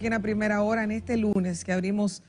En la primera hora, en este lunes que abrimos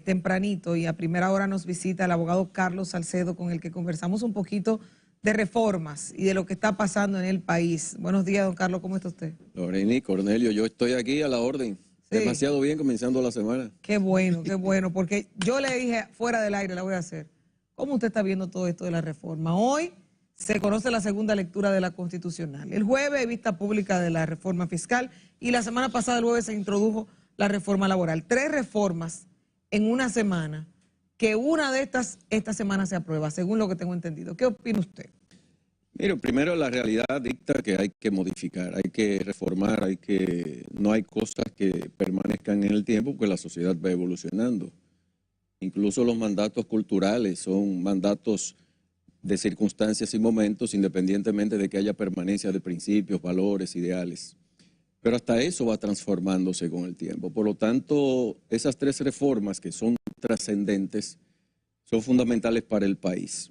tempranito, y a primera hora nos visita el abogado Carlos Salcedo, con el que conversamos un poquito de reformas y de lo que está pasando en el país. Buenos días, don Carlos, ¿cómo está usted? Loreni, Cornelio, yo estoy aquí a la orden. Sí. Demasiado bien comenzando la semana. Qué bueno, porque yo le dije fuera del aire, la voy a hacer. ¿Cómo usted está viendo todo esto de la reforma? Hoy se conoce la segunda lectura de la Constitucional. El jueves, vista pública de la reforma fiscal, y la semana pasada, el jueves, se introdujo la reforma laboral. 3 reformas en una semana, que una de estas, esta semana se aprueba, según lo que tengo entendido. ¿Qué opina usted? Mire, primero la realidad dicta que hay que modificar, hay que reformar, no hay cosas que permanezcan en el tiempo porque la sociedad va evolucionando. Incluso los mandatos culturales son mandatos de circunstancias y momentos, independientemente de que haya permanencia de principios, valores, ideales. Pero hasta eso va transformándose con el tiempo. Por lo tanto, esas 3 reformas que son trascendentes son fundamentales para el país.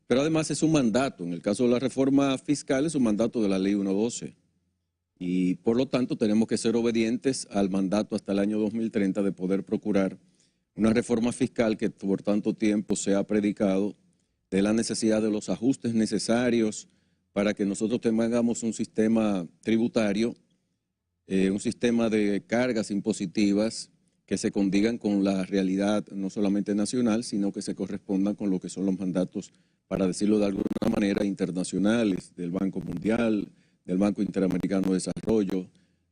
Pero además es un mandato. En el caso de la reforma fiscal es un mandato de la Ley 112. Y por lo tanto tenemos que ser obedientes al mandato hasta el año 2030 de poder procurar una reforma fiscal que por tanto tiempo se ha predicado, de la necesidad de los ajustes necesarios para que nosotros tengamos un sistema tributario, un sistema de cargas impositivas que se condigan con la realidad no solamente nacional, sino que se correspondan con lo que son los mandatos, para decirlo de alguna manera, internacionales, del Banco Mundial, del Banco Interamericano de Desarrollo,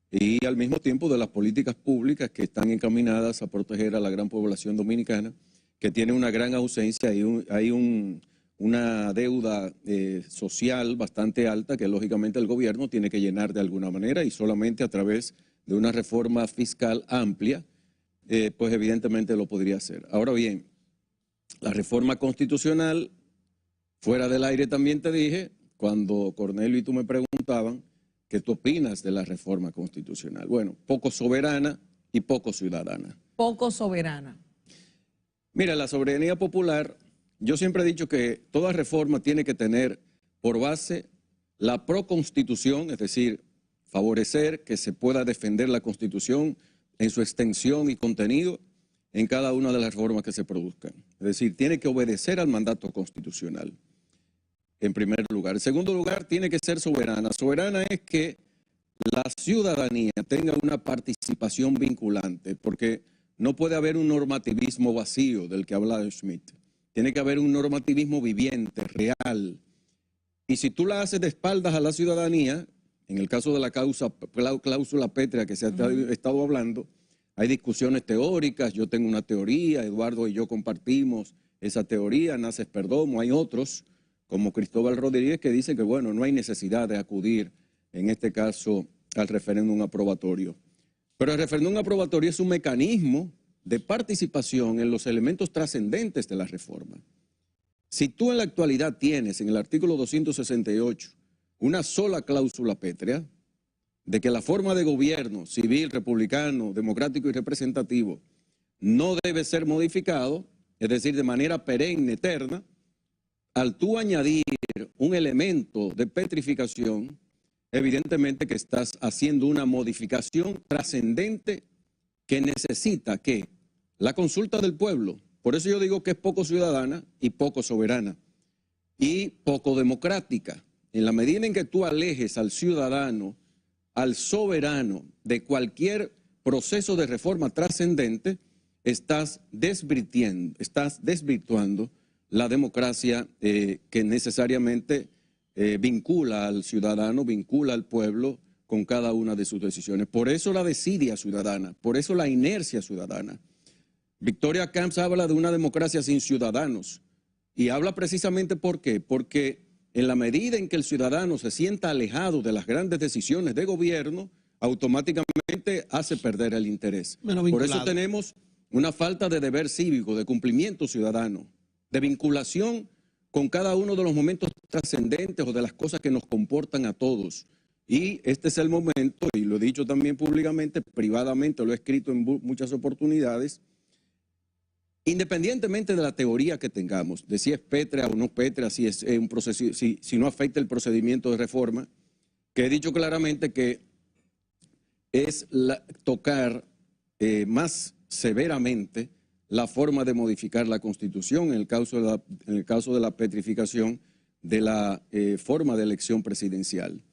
y al mismo tiempo de las políticas públicas que están encaminadas a proteger a la gran población dominicana, que tiene una gran ausencia y hay una deuda social bastante alta que lógicamente el gobierno tiene que llenar de alguna manera, y solamente a través de una reforma fiscal amplia, pues evidentemente lo podría hacer. Ahora bien, la reforma constitucional, fuera del aire también te dije, cuando Cornelio y tú me preguntaban, ¿qué tú opinas de la reforma constitucional? Bueno, poco soberana y poco ciudadana. Poco soberana. Mira, la soberanía popular, yo siempre he dicho que toda reforma tiene que tener por base la proconstitución, es decir, favorecer que se pueda defender la Constitución en su extensión y contenido en cada una de las reformas que se produzcan. Es decir, tiene que obedecer al mandato constitucional, en primer lugar. En segundo lugar, tiene que ser soberana. Soberana es que la ciudadanía tenga una participación vinculante, porque no puede haber un normativismo vacío del que habla Schmitt. Tiene que haber un normativismo viviente, real. Y si tú la haces de espaldas a la ciudadanía, en el caso de la cláusula pétrea que se ha estado hablando, hay discusiones teóricas, yo tengo una teoría, Eduardo y yo compartimos esa teoría, Naces Perdomo, hay otros, como Cristóbal Rodríguez, que dice que bueno, no hay necesidad de acudir, en este caso, al referéndum aprobatorio. Pero el referéndum aprobatorio es un mecanismo de participación en los elementos trascendentes de la reforma. Si tú en la actualidad tienes en el artículo 268 una sola cláusula pétrea de que la forma de gobierno civil, republicano, democrático y representativo no debe ser modificado, es decir, de manera perenne, eterna, al tú añadir un elemento de petrificación, evidentemente que estás haciendo una modificación trascendente que necesita que la consulta del pueblo, por eso yo digo que es poco ciudadana y poco soberana y poco democrática. En la medida en que tú alejes al ciudadano, al soberano de cualquier proceso de reforma trascendente, estás desvirtuando la democracia que necesariamente vincula al ciudadano, vincula al pueblo con cada una de sus decisiones. Por eso la desidia ciudadana, por eso la inercia ciudadana. Victoria Camps habla de una democracia sin ciudadanos y habla precisamente ¿por qué? Porque en la medida en que el ciudadano se sienta alejado de las grandes decisiones de gobierno, automáticamente hace perder el interés. Por eso tenemos una falta de deber cívico, de cumplimiento ciudadano, de vinculación con cada uno de los momentos trascendentes o de las cosas que nos comportan a todos. Y este es el momento, y lo he dicho también públicamente, privadamente, lo he escrito en muchas oportunidades, independientemente de la teoría que tengamos, de si es pétrea o no pétrea, si es un proceso, si no afecta el procedimiento de reforma, que he dicho claramente que es tocar más severamente la forma de modificar la Constitución en el caso de la petrificación de la forma de elección presidencial.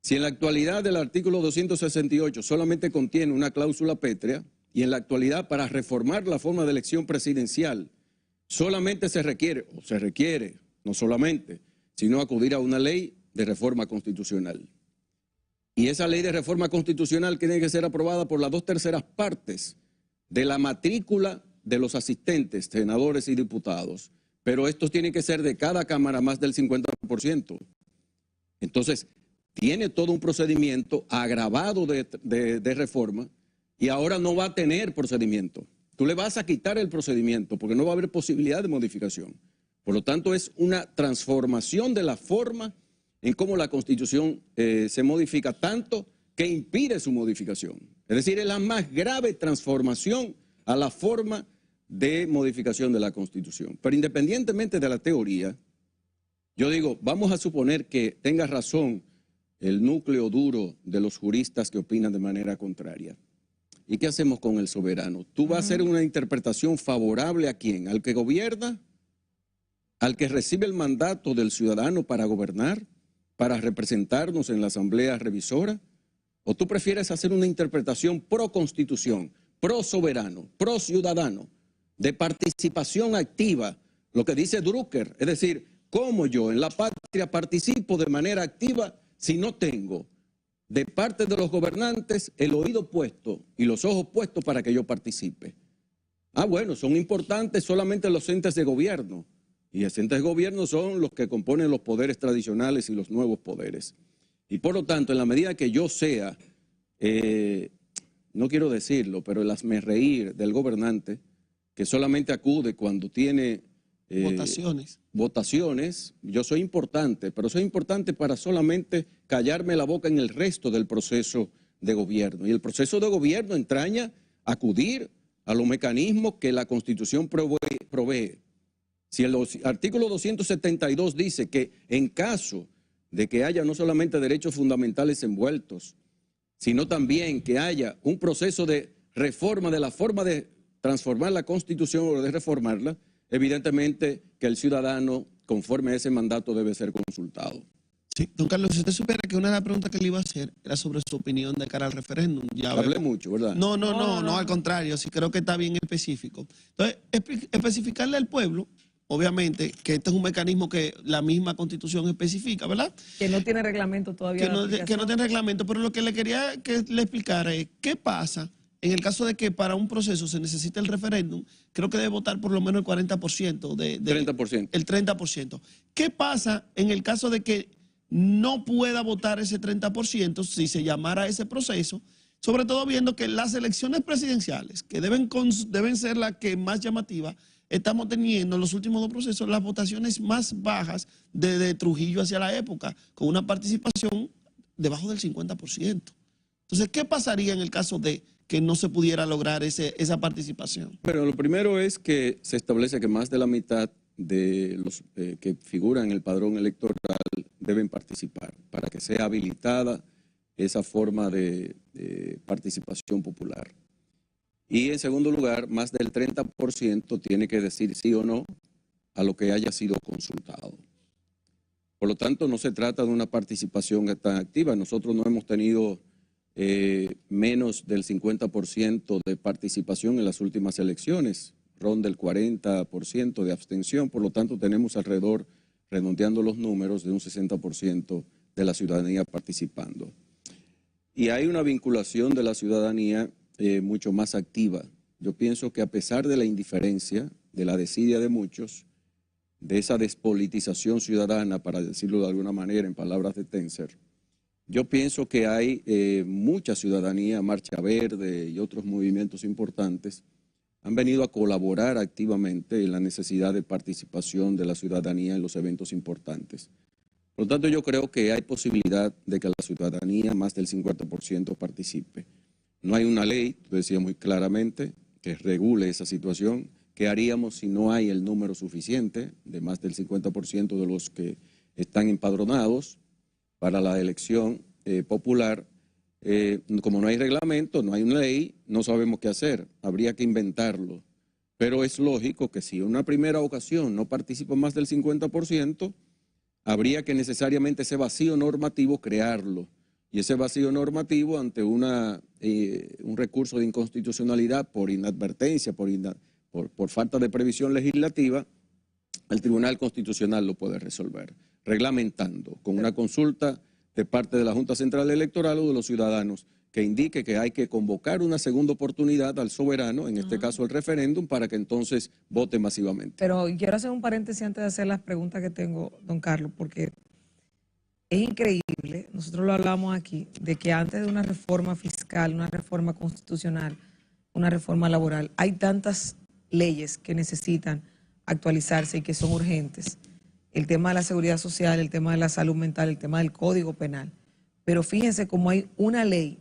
Si en la actualidad el artículo 268 solamente contiene una cláusula pétrea y en la actualidad para reformar la forma de elección presidencial solamente se requiere, no solamente, sino acudir a una ley de reforma constitucional. Y esa ley de reforma constitucional tiene que ser aprobada por las 2/3 partes de la matrícula de los asistentes, senadores y diputados, pero estos tienen que ser de cada cámara más del 50%. Entonces, tiene todo un procedimiento agravado de reforma y ahora no va a tener procedimiento. Tú le vas a quitar el procedimiento porque no va a haber posibilidad de modificación. Por lo tanto, es una transformación de la forma en cómo la Constitución se modifica, tanto que impide su modificación. Es decir, es la más grave transformación a la forma de modificación de la Constitución. Pero independientemente de la teoría, yo digo, vamos a suponer que tenga razón el núcleo duro de los juristas que opinan de manera contraria. ¿Y qué hacemos con el soberano? ¿Tú vas a hacer una interpretación favorable a quién? ¿Al que gobierna? ¿Al que recibe el mandato del ciudadano para gobernar? ¿Para representarnos en la Asamblea Revisora? ¿O tú prefieres hacer una interpretación pro Constitución, pro soberano, pro ciudadano, de participación activa, lo que dice Drucker? Es decir, ¿cómo yo en la patria participo de manera activa si no tengo de parte de los gobernantes el oído puesto y los ojos puestos para que yo participe? Ah, bueno, son importantes solamente los entes de gobierno. Y los entes de gobierno son los que componen los poderes tradicionales y los nuevos poderes. Y por lo tanto, en la medida que yo sea, no quiero decirlo, pero el hazmerreír del gobernante, que solamente acude cuando tiene votaciones, yo soy importante, pero soy importante para solamente callarme la boca en el resto del proceso de gobierno. Y el proceso de gobierno entraña acudir a los mecanismos que la Constitución provee. Si el artículo 272 dice que en caso de que haya no solamente derechos fundamentales envueltos, sino también que haya un proceso de reforma de la forma de transformar la Constitución o de reformarla, evidentemente que el ciudadano, conforme a ese mandato, debe ser consultado. Sí, don Carlos, si usted supiera que una de las preguntas que le iba a hacer era sobre su opinión de cara al referéndum. Hablé mucho, ¿verdad? No, al contrario, sí creo que está bien específico. Entonces, especificarle al pueblo, obviamente, que este es un mecanismo que la misma Constitución especifica, ¿verdad? Que no tiene reglamento todavía. Que no tiene reglamento, pero lo que le quería que le explicara es qué pasa en el caso de que para un proceso se necesite el referéndum. Creo que debe votar por lo menos el 40%. 30%. El 30%. ¿Qué pasa en el caso de que no pueda votar ese 30% si se llamara ese proceso? Sobre todo viendo que las elecciones presidenciales, que deben ser las que más llamativas, estamos teniendo en los últimos 2 procesos las votaciones más bajas de Trujillo hacia la época, con una participación debajo del 50%. Entonces, ¿qué pasaría en el caso de que no se pudiera lograr esa participación? Bueno, lo primero es que se establece que más de la mitad de los que figuran en el padrón electoral deben participar para que sea habilitada esa forma de participación popular. Y en segundo lugar, más del 30% tiene que decir sí o no a lo que haya sido consultado. Por lo tanto, no se trata de una participación tan activa. Nosotros no hemos tenido menos del 50% de participación en las últimas elecciones, ronda el 40% de abstención. Por lo tanto, tenemos alrededor, redondeando los números, de un 60% de la ciudadanía participando. Y hay una vinculación de la ciudadanía mucho más activa. Yo pienso que a pesar de la indiferencia, de la desidia de muchos, de esa despolitización ciudadana, para decirlo de alguna manera en palabras de Tenser, yo pienso que hay mucha ciudadanía, Marcha Verde y otros movimientos importantes, han venido a colaborar activamente en la necesidad de participación de la ciudadanía en los eventos importantes. Por lo tanto, yo creo que hay posibilidad de que la ciudadanía, más del 50%, participe. No hay una ley, tú decías muy claramente, que regule esa situación. ¿Qué haríamos si no hay el número suficiente de más del 50% de los que están empadronados para la elección popular? como no hay reglamento, no hay una ley, no sabemos qué hacer, habría que inventarlo. Pero es lógico que si en una primera ocasión no participa más del 50%, habría que necesariamente ese vacío normativo crearlo. Y ese vacío normativo ante un recurso de inconstitucionalidad por inadvertencia, por falta de previsión legislativa, el Tribunal Constitucional lo puede resolver, reglamentando con una consulta de parte de la Junta Central Electoral o de los ciudadanos que indique que hay que convocar una segunda oportunidad al soberano, en este caso el referéndum, para que entonces vote masivamente. Pero quiero hacer un paréntesis antes de hacer las preguntas que tengo, don Carlos, porque es increíble, nosotros lo hablamos aquí, de que antes de una reforma fiscal, una reforma constitucional, una reforma laboral, hay tantas leyes que necesitan actualizarse y que son urgentes. El tema de la seguridad social, el tema de la salud mental, el tema del Código Penal. Pero fíjense cómo hay una ley,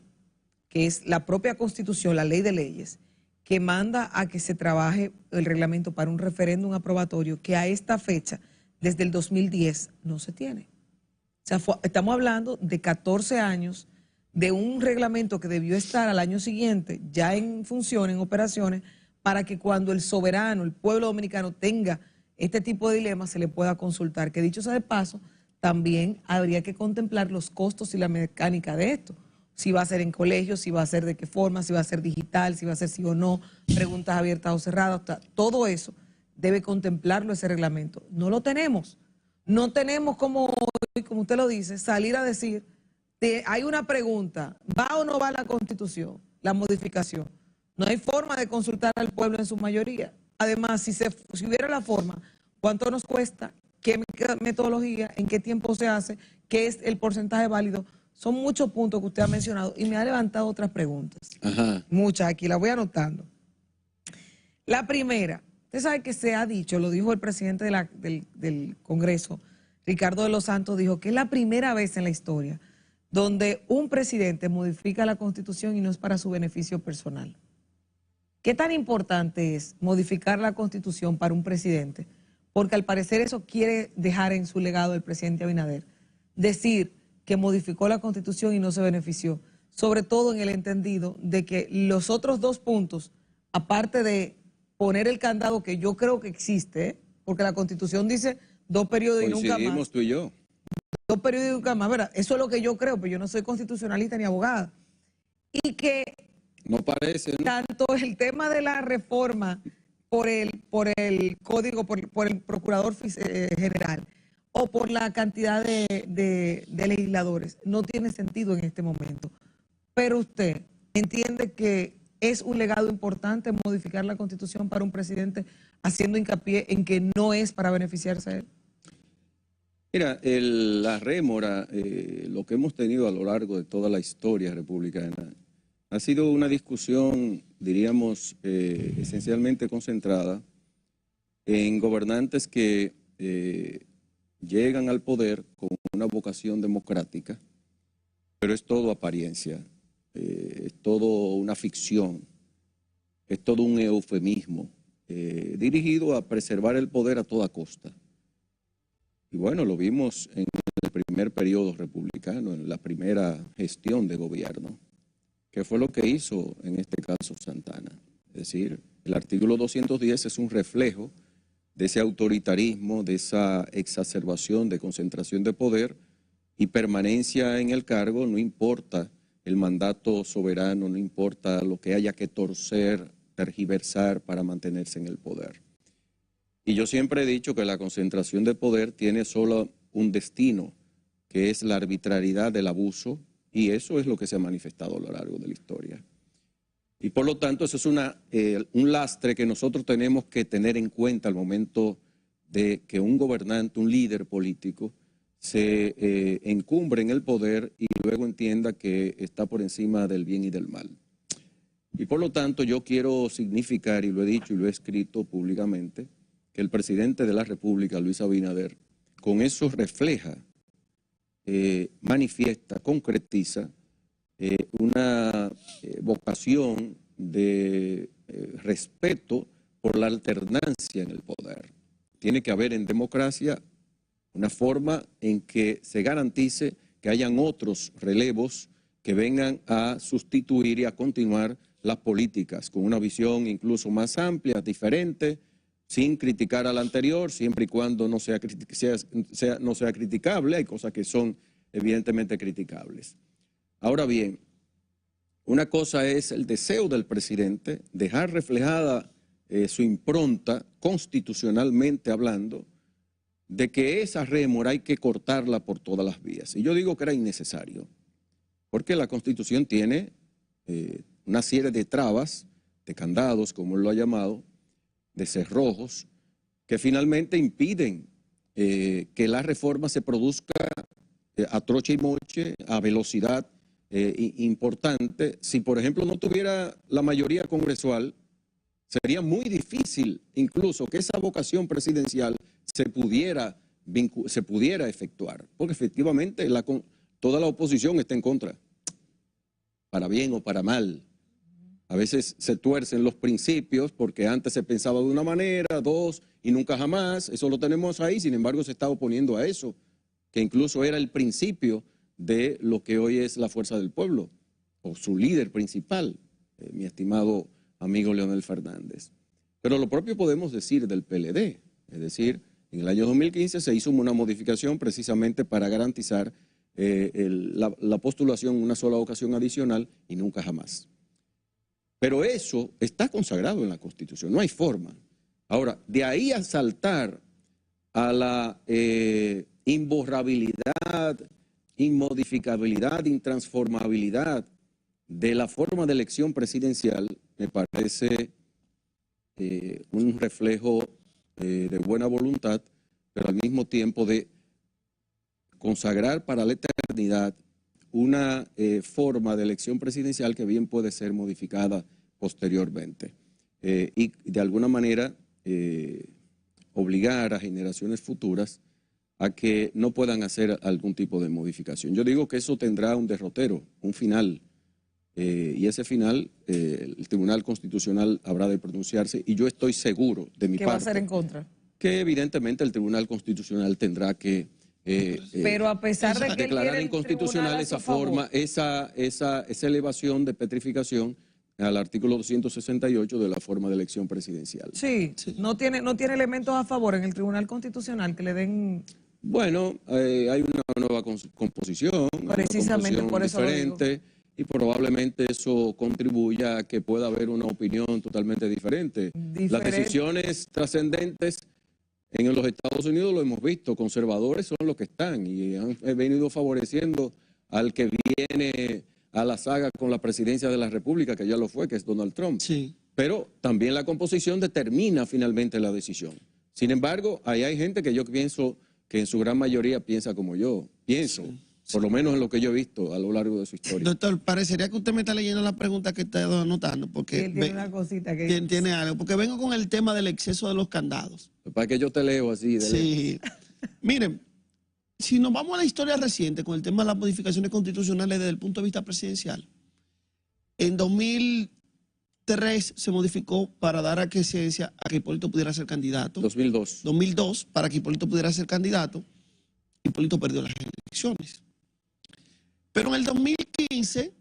que es la propia Constitución, la ley de leyes, que manda a que se trabaje el reglamento para un referéndum aprobatorio que a esta fecha, desde el 2010, no se tiene. O sea, estamos hablando de 14 años de un reglamento que debió estar al año siguiente ya en función, en operaciones, para que cuando el soberano, el pueblo dominicano tenga este tipo de dilemas se le pueda consultar. Que dicho sea de paso, también habría que contemplar los costos y la mecánica de esto. Si va a ser en colegios, si va a ser de qué forma, si va a ser digital, si va a ser sí o no, preguntas abiertas o cerradas, todo eso debe contemplarlo ese reglamento. No lo tenemos. No tenemos como usted lo dice, salir a decir, hay una pregunta, ¿va o no va la Constitución, la modificación? No hay forma de consultar al pueblo en su mayoría. Además, si hubiera la forma, ¿cuánto nos cuesta? ¿Qué metodología? ¿En qué tiempo se hace? ¿Qué es el porcentaje válido? Son muchos puntos que usted ha mencionado y me ha levantado otras preguntas. Ajá. Muchas aquí, las voy anotando. La primera, usted sabe que se ha dicho, lo dijo el presidente del Congreso, Ricardo de los Santos, dijo que es la primera vez en la historia donde un presidente modifica la Constitución y no es para su beneficio personal. ¿Qué tan importante es modificar la Constitución para un presidente? Porque al parecer eso quiere dejar en su legado el presidente Abinader. Decir que modificó la Constitución y no se benefició, sobre todo en el entendido de que los otros dos puntos, aparte de poner el candado que yo creo que existe, porque la Constitución dice 2 periodos y nunca más. Coincidimos tú y yo. 2 periodos y nunca más, ¿verdad? Eso es lo que yo creo, pero yo no soy constitucionalista ni abogada. Y que no parece, ¿no? Tanto el tema de la reforma por el código, por el procurador general o por la cantidad de legisladores, no tiene sentido en este momento. Pero usted entiende que es un legado importante modificar la Constitución para un presidente, haciendo hincapié en que no es para beneficiarse a él. Mira, la rémora, lo que hemos tenido a lo largo de toda la historia republicana, ha sido una discusión, diríamos, esencialmente concentrada en gobernantes que llegan al poder con una vocación democrática, pero es todo apariencia, es todo una ficción, es todo un eufemismo dirigido a preservar el poder a toda costa. Y bueno, lo vimos en el primer periodo republicano, en la primera gestión de gobierno, que fue lo que hizo en este caso Santana. Es decir, el artículo 210 es un reflejo de ese autoritarismo, de esa exacerbación de concentración de poder y permanencia en el cargo, no importa el mandato soberano, no importa lo que haya que torcer, tergiversar para mantenerse en el poder. Y yo siempre he dicho que la concentración de poder tiene solo un destino, que es la arbitrariedad del abuso, y eso es lo que se ha manifestado a lo largo de la historia. Y por lo tanto, eso es un lastre que nosotros tenemos que tener en cuenta al momento de que un gobernante, un líder político, se encumbre en el poder y luego entienda que está por encima del bien y del mal. Y por lo tanto, yo quiero significar, y lo he dicho y lo he escrito públicamente, que el presidente de la República, Luis Abinader, con eso refleja, manifiesta, concretiza una vocación de respeto por la alternancia en el poder. Tiene que haber en democracia una forma en que se garantice que hayan otros relevos que vengan a sustituir y a continuar las políticas con una visión incluso más amplia, diferente, sin criticar a la anterior, siempre y cuando no sea criticable. Hay cosas que son evidentemente criticables. Ahora bien, una cosa es el deseo del presidente, dejar reflejada su impronta constitucionalmente hablando, de que esa rémora hay que cortarla por todas las vías. Y yo digo que era innecesario, porque la Constitución tiene una serie de trabas, de candados, como él lo ha llamado, de cerrojos, que finalmente impiden que la reforma se produzca a troche y moche, a velocidad importante. Si, por ejemplo, no tuviera la mayoría congresual, sería muy difícil incluso que esa vocación presidencial se pudiera efectuar, porque efectivamente toda la oposición está en contra, para bien o para mal. A veces se tuercen los principios porque antes se pensaba de una manera, dos y nunca jamás. Eso lo tenemos ahí, sin embargo se está oponiendo a eso, que incluso era el principio de lo que hoy es la Fuerza del Pueblo, o su líder principal, mi estimado amigo Leonel Fernández. Pero lo propio podemos decir del PLD, es decir, en el año 2015 se hizo una modificación precisamente para garantizar la postulación en una sola ocasión adicional y nunca jamás. Pero eso está consagrado en la Constitución, no hay forma. Ahora, de ahí a saltar a la imborrabilidad, inmodificabilidad, intransformabilidad de la forma de elección presidencial, me parece un reflejo de buena voluntad, pero al mismo tiempo de consagrar para la eternidad una forma de elección presidencial que bien puede ser modificada posteriormente. Y de alguna manera obligar a generaciones futuras a que no puedan hacer algún tipo de modificación. Yo digo que eso tendrá un derrotero, un final, y ese final el Tribunal Constitucional habrá de pronunciarse, y yo estoy seguro de mi parte. ¿Qué va a hacer en contra? Que evidentemente el Tribunal Constitucional tendrá que pero a pesar de que declarar inconstitucional esa forma, esa elevación de petrificación al artículo 268 de la forma de elección presidencial. Sí, sí. No tiene elementos a favor en el Tribunal Constitucional que le den... Bueno, hay una nueva composición, precisamente una composición por eso diferente, y probablemente eso contribuya a que pueda haber una opinión totalmente diferente. Las decisiones trascendentes en los Estados Unidos lo hemos visto, conservadores son los que están y han venido favoreciendo al que viene a la saga con la presidencia de la República, que ya lo fue, que es Donald Trump. Sí. Pero también la composición determina finalmente la decisión. Sin embargo, ahí hay gente que yo pienso que en su gran mayoría piensa como yo. Pienso, sí, por lo menos en lo que yo he visto a lo largo de su historia. Doctor, parecería que usted me está leyendo la pregunta que está anotando, porque él tiene una cosita que tiene algo, porque vengo con el tema del exceso de los candados. Para que yo te leo así. Sí. Miren, si nos vamos a la historia reciente con el tema de las modificaciones constitucionales desde el punto de vista presidencial, en 2003 se modificó para dar aquiescencia a que Hipólito pudiera ser candidato. 2002. 2002, para que Hipólito pudiera ser candidato. Hipólito perdió las elecciones. Pero en el 2015,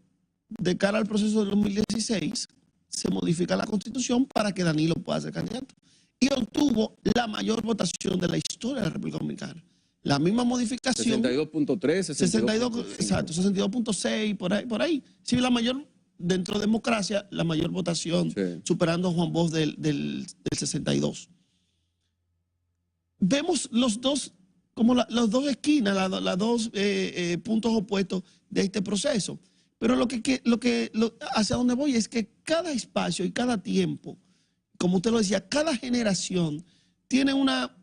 de cara al proceso del 2016, se modifica la Constitución para que Danilo pueda ser candidato. Y obtuvo la mayor votación de la historia de la República Dominicana. La misma modificación. 62.3, 62, exacto, 62.6, por ahí. Sí, la mayor, dentro de democracia, la mayor votación, sí, superando a Juan Bosch del 62. Vemos los dos, como las dos esquinas, las dos puntos opuestos de este proceso. Pero hacia donde voy es que cada espacio y cada tiempo, como usted lo decía, cada generación tiene una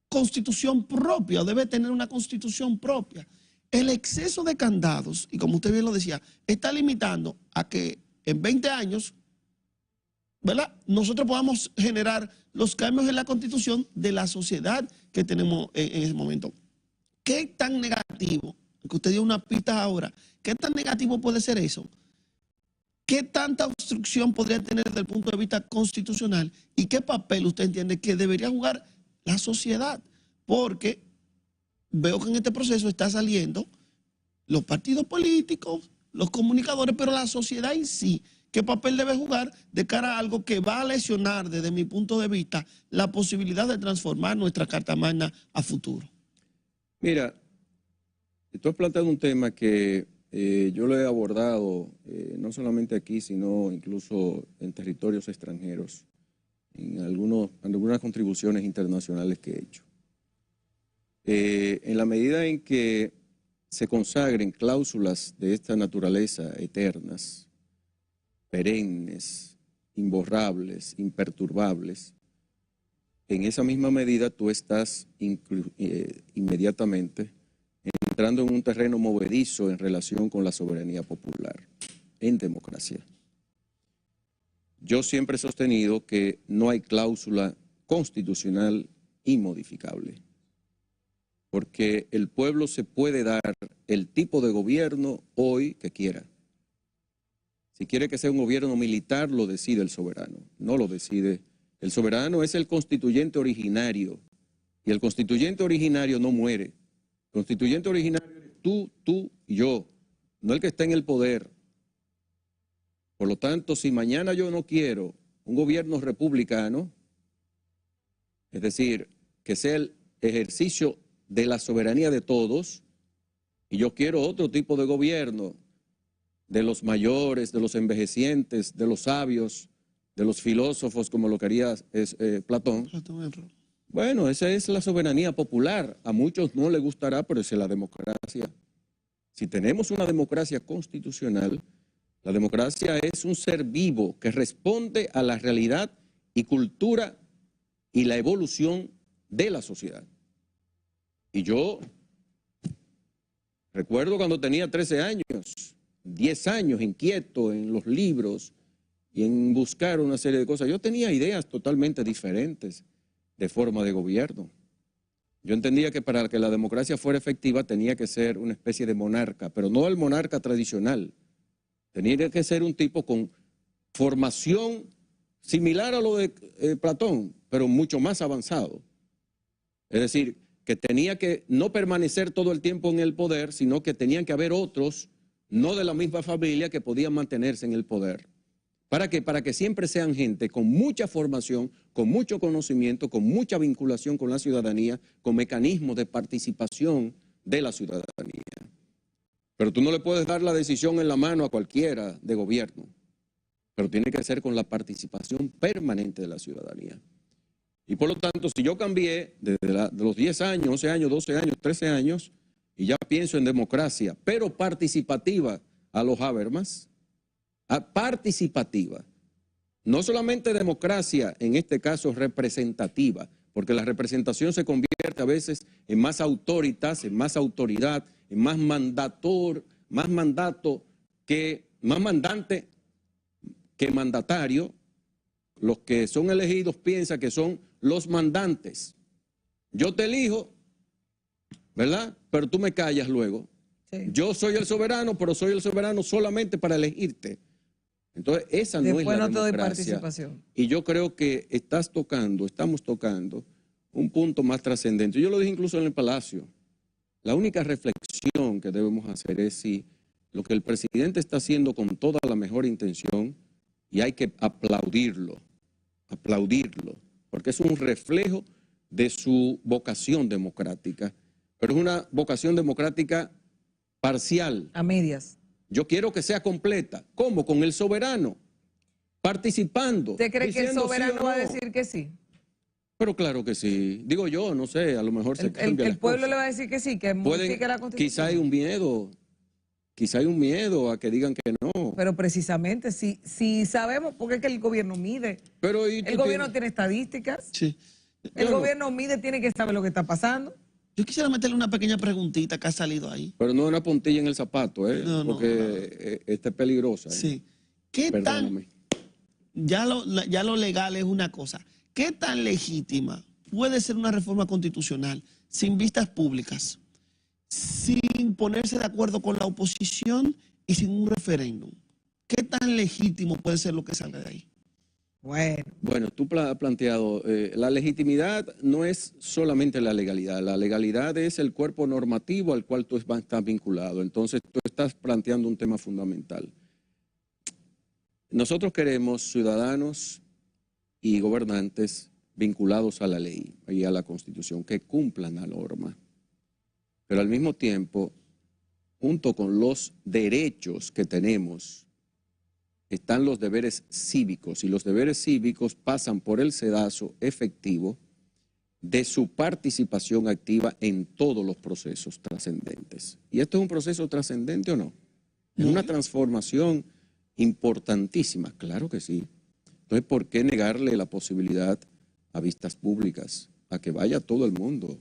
constitución propia, o debe tener una constitución propia. El exceso de candados, y como usted bien lo decía, está limitando a que en 20 años, ¿verdad?, nosotros podamos generar los cambios en la constitución de la sociedad que tenemos en ese momento. ¿Qué tan negativo, que usted dio una pista ahora, qué tan negativo puede ser eso? ¿Qué tanta obstrucción podría tener desde el punto de vista constitucional? ¿Y qué papel usted entiende que debería jugar la sociedad? Porque veo que en este proceso está saliendo los partidos políticos, los comunicadores, pero la sociedad en sí, ¿qué papel debe jugar de cara a algo que va a lesionar, desde mi punto de vista, la posibilidad de transformar nuestra Carta Magna a futuro? Mira, tú has planteado un tema que yo lo he abordado no solamente aquí, sino incluso en territorios extranjeros, en algunas contribuciones internacionales que he hecho. En la medida en que se consagren cláusulas de esta naturaleza eternas, perennes, imborrables, imperturbables, en esa misma medida tú estás inmediatamente entrando en un terreno movedizo en relación con la soberanía popular en democracia. Yo siempre he sostenido que no hay cláusula constitucional inmodificable, porque el pueblo se puede dar el tipo de gobierno hoy que quiera. Si quiere que sea un gobierno militar, lo decide el soberano, no lo decide. El soberano es el constituyente originario, y el constituyente originario no muere. El constituyente originario eres tú y yo, no el que está en el poder. Por lo tanto, si mañana yo no quiero un gobierno republicano, es decir, que sea el ejercicio de la soberanía de todos, y yo quiero otro tipo de gobierno, de los mayores, de los envejecientes, de los sabios, de los filósofos, como lo quería Platón. Bueno, esa es la soberanía popular. A muchos no les gustará, pero esa es la democracia. Si tenemos una democracia constitucional, la democracia es un ser vivo que responde a la realidad y cultura y la evolución de la sociedad. Y yo recuerdo cuando tenía 13 años, 10 años, inquieto en los libros y en buscar una serie de cosas. Yo tenía ideas totalmente diferentes de forma de gobierno. Yo entendía que para que la democracia fuera efectiva tenía que ser una especie de monarca, pero no el monarca tradicional. Tenía que ser un tipo con formación similar a lo de Platón, pero mucho más avanzado. Es decir, que tenía que no permanecer todo el tiempo en el poder, sino que tenían que haber otros, no de la misma familia, que podían mantenerse en el poder. ¿Para qué? Para que siempre sean gente con mucha formación, con mucho conocimiento, con mucha vinculación con la ciudadanía, con mecanismos de participación de la ciudadanía. Pero tú no le puedes dar la decisión en la mano a cualquiera de gobierno, pero tiene que ser con la participación permanente de la ciudadanía. Y por lo tanto, si yo cambié de los 10 años, 11 años, 12 años, 13 años, y ya pienso en democracia, pero participativa a los Habermas, participativa, no solamente democracia, en este caso representativa, porque la representación se convierte a veces en más autoritas, en más autoridad, en más mandante que mandatario. Los que son elegidos piensan que son los mandantes. Yo te elijo, ¿verdad? Pero tú me callas luego. Sí. Yo soy el soberano, pero soy el soberano solamente para elegirte. Entonces, esa no es la democracia. Después no te doy participación. Y yo creo que estamos tocando un punto más trascendente. Yo lo dije incluso en el Palacio. La única reflexión que debemos hacer es si lo que el presidente está haciendo con toda la mejor intención, y hay que aplaudirlo, porque es un reflejo de su vocación democrática, pero es una vocación democrática parcial. A medias. Yo quiero que sea completa. ¿Cómo? Con el soberano, participando. ¿Usted cree que el soberano va a decir que sí? Pero claro que sí. Digo yo, no sé, a lo mejor se cambia el pueblo le va a decir que sí, que modifique la Constitución. Quizá hay un miedo a que digan que no. Pero precisamente, si sabemos, porque es que el gobierno mide. Pero el gobierno tiene estadísticas. Sí. El gobierno mide, tiene que saber lo que está pasando. Yo quisiera meterle una pequeña preguntita que ha salido ahí. Pero no una puntilla en el zapato, porque esta es peligrosa. Sí. ¿Qué tan, ya lo legal es una cosa, qué tan legítima puede ser una reforma constitucional sin vistas públicas, sin ponerse de acuerdo con la oposición y sin un referéndum? ¿Qué tan legítimo puede ser lo que salga de ahí? Bueno, Bueno, tú has planteado, la legitimidad no es solamente la legalidad es el cuerpo normativo al cual tú estás vinculado. Entonces tú estás planteando un tema fundamental. Nosotros queremos ciudadanos y gobernantes vinculados a la ley y a la Constitución, que cumplan la norma. Pero al mismo tiempo, junto con los derechos que tenemos, están los deberes cívicos, y los deberes cívicos pasan por el sedazo efectivo de su participación activa en todos los procesos trascendentes. ¿Y esto es un proceso trascendente o no? Es una transformación importantísima, claro que sí. Entonces, ¿por qué negarle la posibilidad a vistas públicas, a que vaya todo el mundo,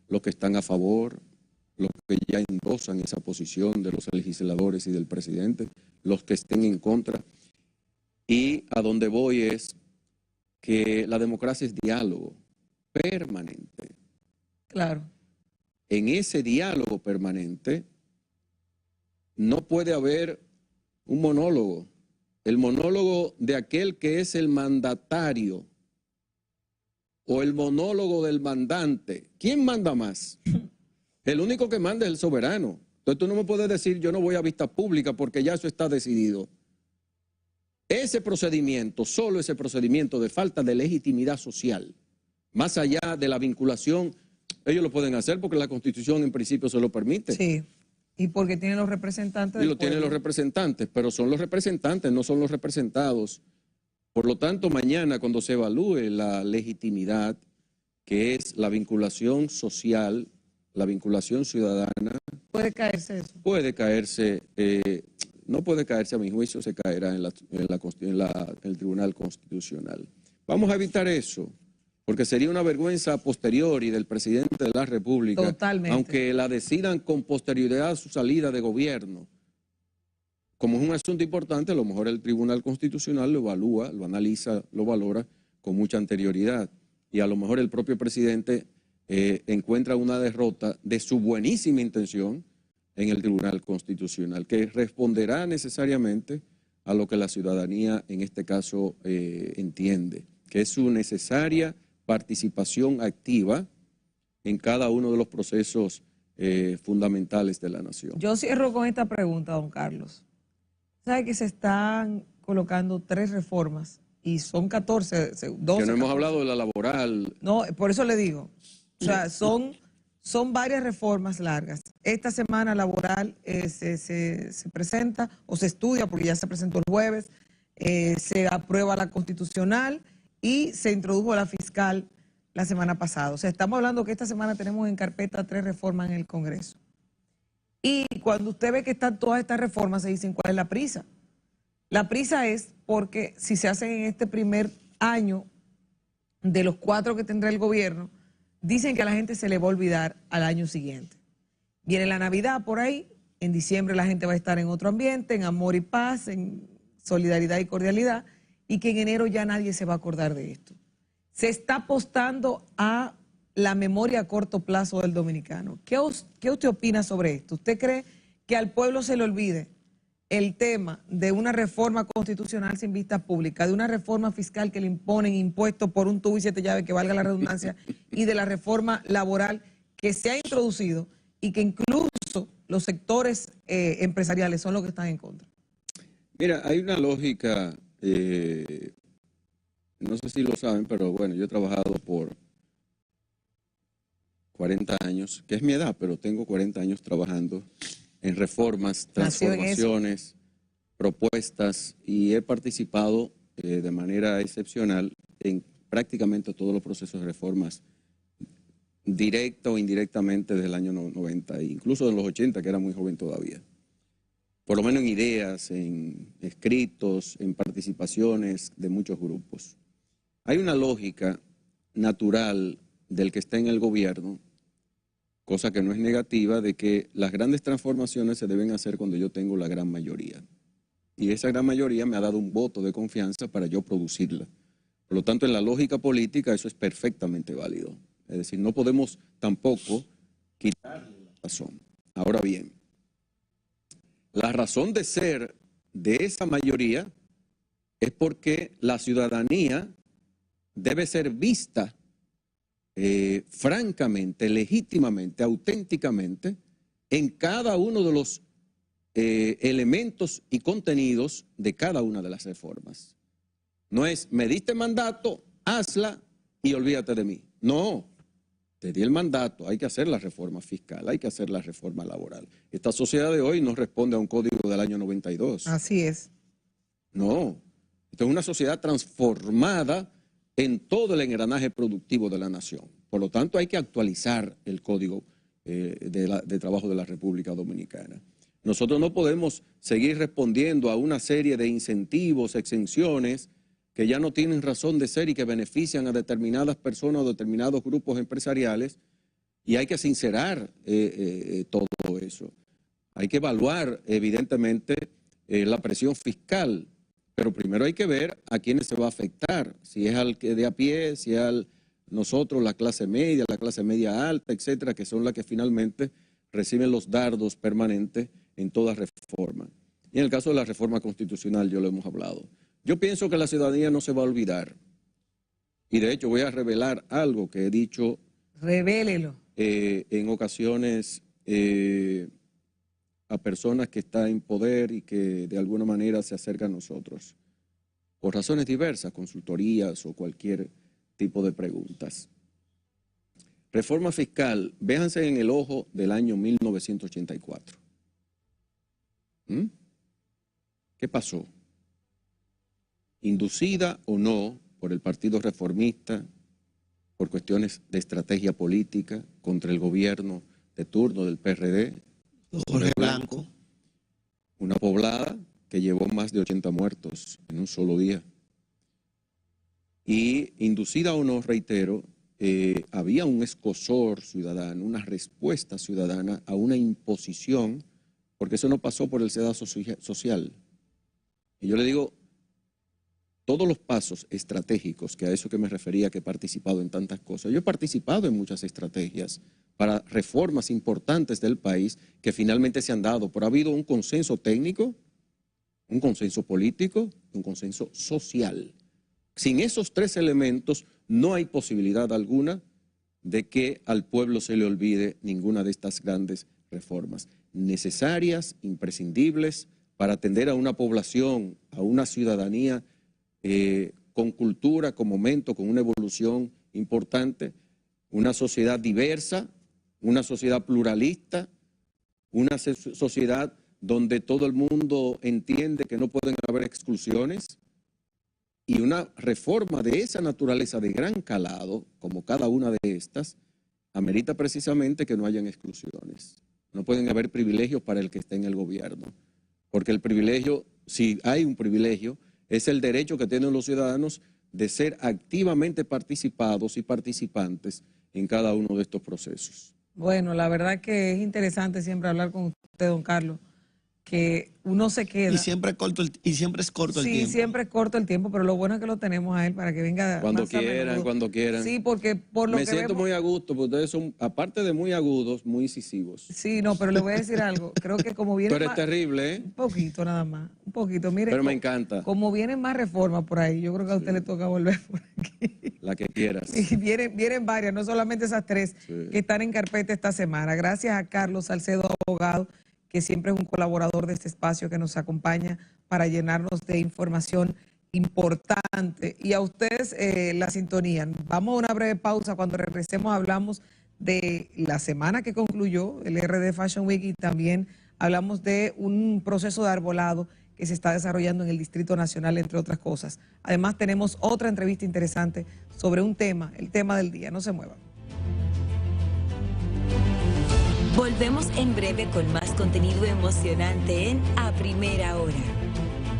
los que están a favor, los que ya endosan esa posición de los legisladores y del presidente, los que estén en contra? Y a donde voy es que la democracia es diálogo permanente. claro. En ese diálogo permanente no puede haber un monólogo. El monólogo de aquel que es el mandatario o el monólogo del mandante. ¿Quién manda más? El único que manda es el soberano. Entonces tú no me puedes decir yo no voy a vista pública porque ya eso está decidido. Ese procedimiento, solo ese procedimiento de falta de legitimidad social, más allá de la vinculación, ellos lo pueden hacer porque la Constitución en principio se lo permite. Sí. Y porque tienen los representantes Y del lo tienen los pueblo. representantes, pero son los representantes, no son los representados. Por lo tanto, mañana cuando se evalúe la legitimidad, que es la vinculación social, la vinculación ciudadana, Puede caerse eso. puede caerse, no puede caerse a mi juicio, se caerá en el Tribunal Constitucional. Vamos a evitar eso, porque sería una vergüenza a posteriori del presidente de la República, Totalmente. aunque la decidan con posterioridad a su salida de gobierno. Como es un asunto importante, a lo mejor el Tribunal Constitucional lo evalúa, lo analiza, lo valora con mucha anterioridad. Y a lo mejor el propio presidente encuentra una derrota de su buenísima intención en el Tribunal Constitucional, que responderá necesariamente a lo que la ciudadanía en este caso entiende, que es su necesaria participación activa en cada uno de los procesos fundamentales de la nación. Yo cierro con esta pregunta, don Carlos. ¿Sabe que se están colocando 3 reformas y son 14, 12? Que no hemos 14? hablado de la laboral. No, por eso le digo. O sea, son varias reformas largas. Esta semana laboral se presenta o se estudia, porque ya se presentó el jueves, se aprueba la constitucional y se introdujo la fiscal la semana pasada. O sea, estamos hablando que esta semana tenemos en carpeta 3 reformas en el Congreso. Y cuando usted ve que están todas estas reformas, se dicen cuál es la prisa. La prisa es porque si se hacen en este primer año de los 4 que tendrá el gobierno, dicen que a la gente se le va a olvidar al año siguiente. Viene la Navidad por ahí, en diciembre la gente va a estar en otro ambiente, en amor y paz, en solidaridad y cordialidad, y que en enero ya nadie se va a acordar de esto. Se está apostando a la memoria a corto plazo del dominicano. ¿Qué usted opina sobre esto? ¿Usted cree que al pueblo se le olvide el tema de una reforma constitucional sin vista pública, de una reforma fiscal que le imponen impuestos por un tubo y 7 llaves, que valga la redundancia, y de la reforma laboral que se ha introducido y que incluso los sectores empresariales son los que están en contra? Mira, hay una lógica, no sé si lo saben, pero bueno, yo he trabajado por 40 años, que es mi edad, pero tengo 40 años trabajando en reformas, transformaciones, propuestas, y he participado de manera excepcional en prácticamente todos los procesos de reformas, directa o indirectamente desde el año 90, incluso en los 80, que era muy joven todavía. Por lo menos en ideas, en escritos, en participaciones de muchos grupos. Hay una lógica natural del que está en el gobierno, cosa que no es negativa, de que las grandes transformaciones se deben hacer cuando yo tengo la gran mayoría. Y esa gran mayoría me ha dado un voto de confianza para yo producirla. Por lo tanto, en la lógica política eso es perfectamente válido. Es decir, no podemos tampoco quitarle la razón. Ahora bien, la razón de ser de esa mayoría es porque la ciudadanía debe ser vista francamente, legítimamente, auténticamente, en cada uno de los elementos y contenidos de cada una de las reformas. No es, me diste mandato, hazla y olvídate de mí. No, te di el mandato, hay que hacer la reforma fiscal, hay que hacer la reforma laboral. Esta sociedad de hoy no responde a un código del año 92. Así es. No, esto es una sociedad transformada en todo el engranaje productivo de la nación. Por lo tanto, hay que actualizar el código de trabajo de la República Dominicana. Nosotros no podemos seguir respondiendo a una serie de incentivos, exenciones, que ya no tienen razón de ser y que benefician a determinadas personas o determinados grupos empresariales, y hay que sincerar todo eso. Hay que evaluar, evidentemente, la presión fiscal, pero primero hay que ver a quiénes se va a afectar, si es al que de a pie, si es al nosotros, la clase media alta, etcétera, que son las que finalmente reciben los dardos permanentes en toda reforma. Y en el caso de la reforma constitucional, ya lo hemos hablado. Yo pienso que la ciudadanía no se va a olvidar. Y de hecho voy a revelar algo que he dicho. Revélelo. En ocasiones a personas que están en poder y que de alguna manera se acercan a nosotros. Por razones diversas, consultorías o cualquier tipo de preguntas. Reforma fiscal, véanse en el ojo del año 1984. ¿Qué pasó? Inducida o no por el Partido Reformista, por cuestiones de estrategia política contra el gobierno de turno del PRD, Jorge Blanco, una poblada que llevó más de 80 muertos en un solo día. Y inducida o no, reitero, había un escozor ciudadano, una respuesta ciudadana a una imposición, porque eso no pasó por el sedazo social. Y yo le digo, todos los pasos estratégicos, que a eso que me refería, que he participado en tantas cosas. Yo he participado en muchas estrategias para reformas importantes del país que finalmente se han dado, pero ha habido un consenso técnico, un consenso político, un consenso social. Sin esos tres elementos no hay posibilidad alguna de que al pueblo se le olvide ninguna de estas grandes reformas necesarias, imprescindibles, para atender a una población, a una ciudadanía con cultura, con momento, con una evolución importante, una sociedad diversa, una sociedad pluralista, una sociedad donde todo el mundo entiende que no pueden haber exclusiones, y una reforma de esa naturaleza de gran calado, como cada una de estas, amerita precisamente que no hayan exclusiones. No pueden haber privilegios para el que esté en el gobierno, porque el privilegio, si hay un privilegio, es el derecho que tienen los ciudadanos de ser activamente participados y participantes en cada uno de estos procesos. Bueno, la verdad que es interesante siempre hablar con usted, don Carlos, que uno se queda. Y siempre es corto el tiempo. Sí, siempre es corto el tiempo, pero lo bueno es que lo tenemos a él para que venga cuando quieran. Sí, porque por lo que me siento muy a gusto, porque ustedes son, aparte de muy agudos, muy incisivos. Sí, no, pero le voy a decir algo. Creo que como viene. Pero es terrible, ¿eh? Un poquito nada más, un poquito. Mire, pero me encanta. Como vienen más reformas por ahí, yo creo que a usted le toca volver por aquí. La que quieras. Y vienen varias, no solamente esas tres que están en carpeta esta semana. Gracias a Carlos Salcedo, abogado, que siempre es un colaborador de este espacio que nos acompaña para llenarnos de información importante. Y a ustedes la sintonía. Vamos a una breve pausa. Cuando regresemos hablamos de la semana que concluyó, el RD Fashion Week, y también hablamos de un proceso de arbolado que se está desarrollando en el Distrito Nacional, entre otras cosas. Además tenemos otra entrevista interesante sobre un tema, el tema del día. No se muevan. Volvemos en breve con más contenido emocionante en A Primera Hora.